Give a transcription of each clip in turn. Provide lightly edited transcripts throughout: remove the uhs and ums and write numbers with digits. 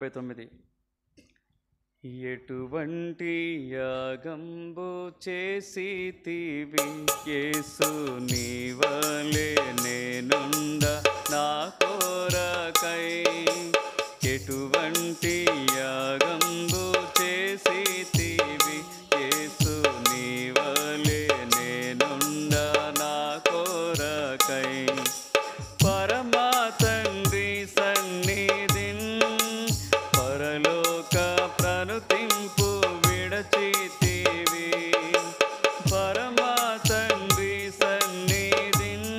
39 ఎటువంటి యాగంబు చేసితివి యేసు నీవలే నేనుండ నా కొరకై ఎటువంటి యాగంబు చేసితివి యేసు నీవలే నేనుండ నా కొరకై పరమా తండ్రి సన్నిధిన్ పరలోక ప్రణుతింపు విడచితివి పరమా తండ్రి సన్నిధిన్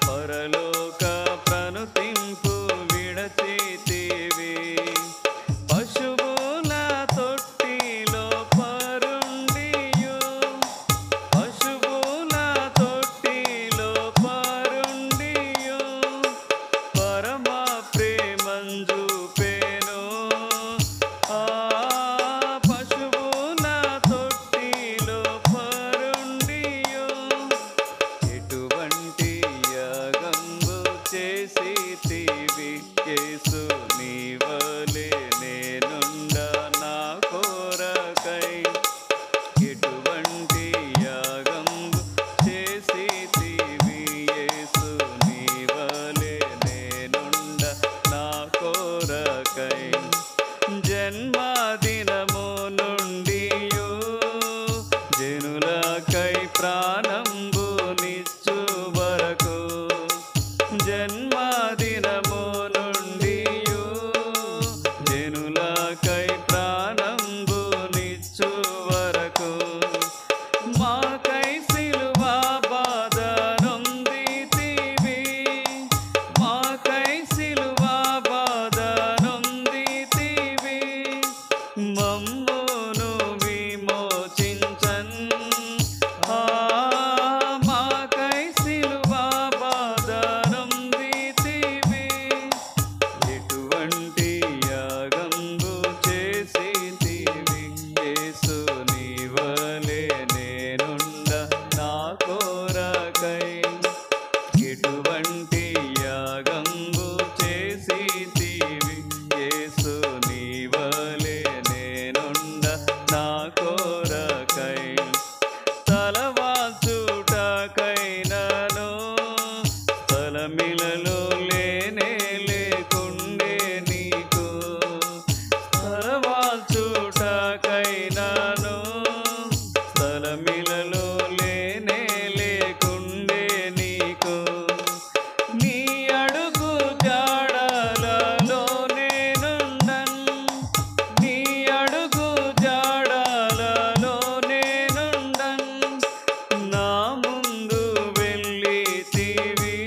పరలోక ప్రణుతింపు విడచితివి పశువుల తొట్టిలో పరుండియు పశువుల తొట్టిలో పరుండియు పరమా ప్రేమంజు పశువుల తొట్టిలో పరుండియు ఎటువంటి యాగంబు చేసితివి యేసు నీవలే నేనుండ నా కొరకై ఎటువంటి యాగంబు చేసితివి యేసు నీవలే నేనుండ నా కొరకై జన్మదినము నుండియు జనులకై ప్రాణంబు నిచ్చు వరకు జన్మదినము నుండియు జనులకై ప్రాణంబు నిచ్చు వరకు మాకై సిలువ బాధ నొందితివి మాకై సిలువ బాధ నొందితివి మమ్మును విమోచించన్ మాకై సిలువ బాధ నొందితివి ఎటువంటి యాగంబు చేసితివి యేసు నీవలే నేనుండ నా కొరకై ఎటువంటి యాగంబు చేసితివి యేసు నీవలే నేనుండ నా కొరకై తలవాల్చుటకైనను స్థలమిలలో లేనే లేకుండే నీకు తలవాల్చుటకైనను స్థలమిలలో లేనే లేకుండే నీకు నీ అడుగు జాడలలో నేనుండన్ నీ అడుగు జాడలలో నేనుండన్ నా ముందు వెళ్ళితివి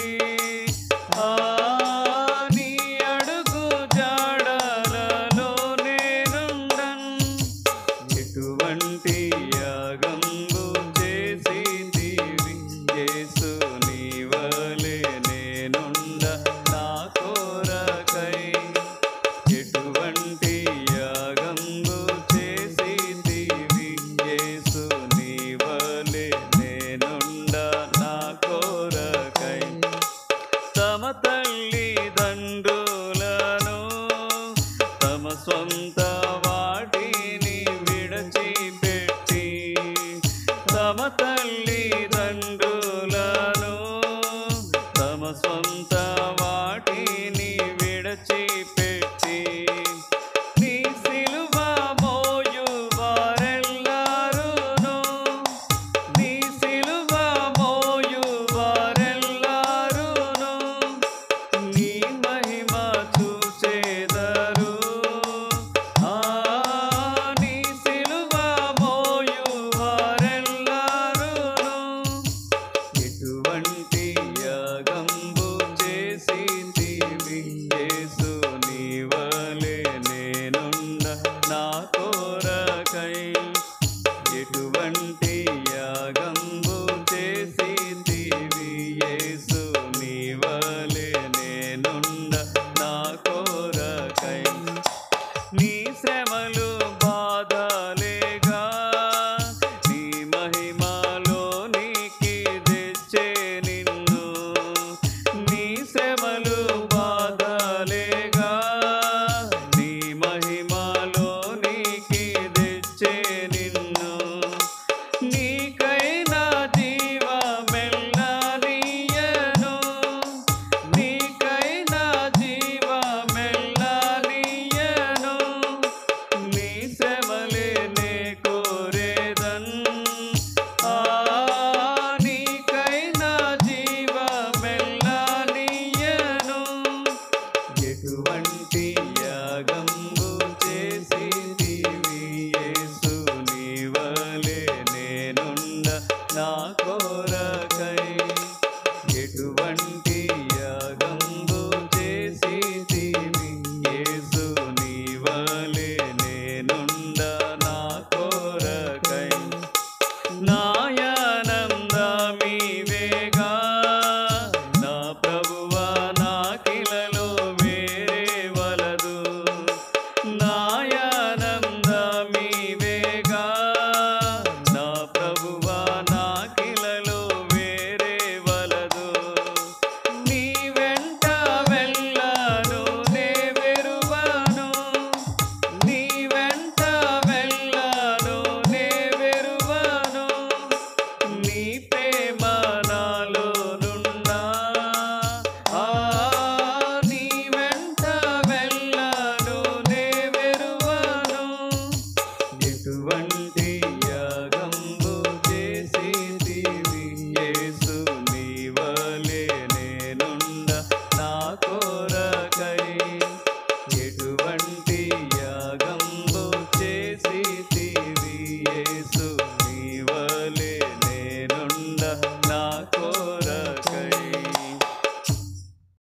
నీ అడుగు జాడలలో నేనుండన్ ఎటువంటి యాగంబు చేసితివి యేసు నీవలే నేనుండ నా కొరకై ఎటువంటి యాగంబు చేసితివి యేసు నీవలే నేనుండ నా కొరకై తమ తల్లిదండ్రులను తమ స్వంత